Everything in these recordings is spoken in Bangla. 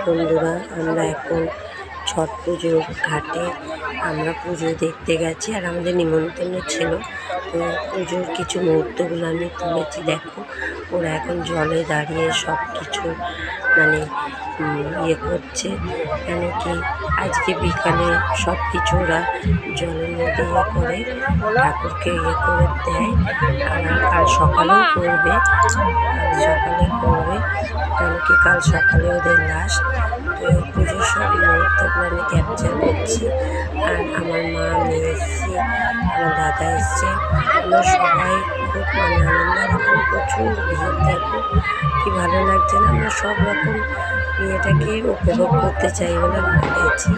বন্ধুরা, আমরা এখন ছট পুজোর ঘাটে আমরা পুজো দেখতে গেছি, আর আমাদের নিমন্ত্রণ ছিল। তো পুজোর কিছু মুহূর্তগুলো আমি তুলেছি। দেখো, ওরা এখন জলে দাঁড়িয়ে সব কিছু মানে ইয়ে করছে, কেন কি আজকে বিকালে সব কিছু ওরা জলের মধ্যে ইয়ে করে ঠাকুরকে ইয়ে করে দেয়। আবার কাল সকালেও করবে, কেন কি কাল সকালে ওদের লাস্ট। তো পুজোর সব মুহূর্তগুলো আমি ক্যাপচার করছি। আর আমার মা, মেয়ে এসছে, আমার দাদা এসছে, আমরা সবাই খুব আনন্দ। এখন প্রচুর ভিড়, দেখো কি ভালো লাগছে না? আমরা সব রকম ইয়েটাকে উপভোগ করতে চাই বলে আমরা গেছি।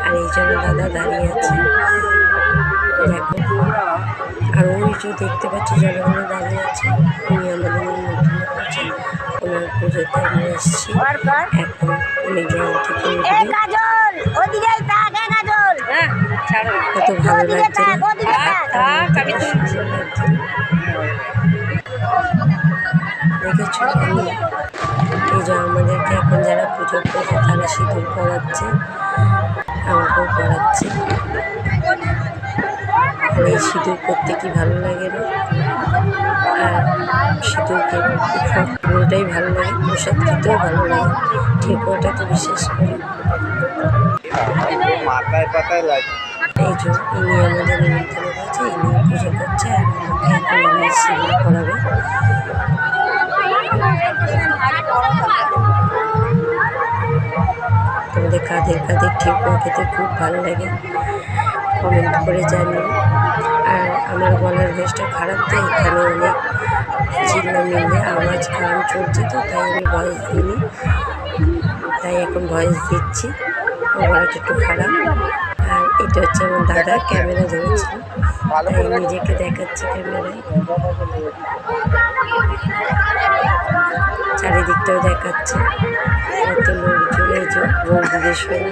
আর এই জন্য দাদা দাঁড়িয়ে আছে, দেখো। আর ওই যে দেখতে পাচ্ছি জনগণ দাঁড়িয়ে আছে, উনি আমাদের নিমন্ত্রণ করছেন। ওনার পুজোতে আমরা এসেছি। এখন উনি জল থেকে কত ভালো লাগছে না? দেখেছো? এই যে আমাদেরকে এখন যারা পুজো করছে তারা সিঁদুর পরাচ্ছে, আমাকেও পরাচ্ছে। আর এই সিঁদুর করতে কি ভালো লাগে না? আর সিঁদুরকে পুরোটাই ভালো লাগে, প্রসাদ খেতেও ভালো লাগে, ঠেকুয়াটা তো বিশেষ করে। এই যে ইনি আমাদের নিমন্ত্রণ করেছে, ইনি পুজো করছে, আর আমাকে এখন আমার সিঁদুর পরাবে। তোমাদের কাদের কাদের ঠেকুয়া খেতে খুব ভালো লাগে কমেন্ট করে জানিও। আর আমার গলার ভয়েসটা খারাপ, তো এখানে অনেক চিল্লামিল্লি আওয়াজ কারণ চলছে, তো তাই আমি ভয়েস দিইনি, তাই এখন ভয়েস দিচ্ছি। গলাটা একটু খারাপ। আর এটা হচ্ছে আমার দাদা, ক্যামেরা ধরেছিল, তাই নিজেকে দেখাচ্ছে ক্যামেরায়। চারিদিকটাও দেখাচ্ছে, কত লোকজন। এই যে বৌদিদের সঙ্গে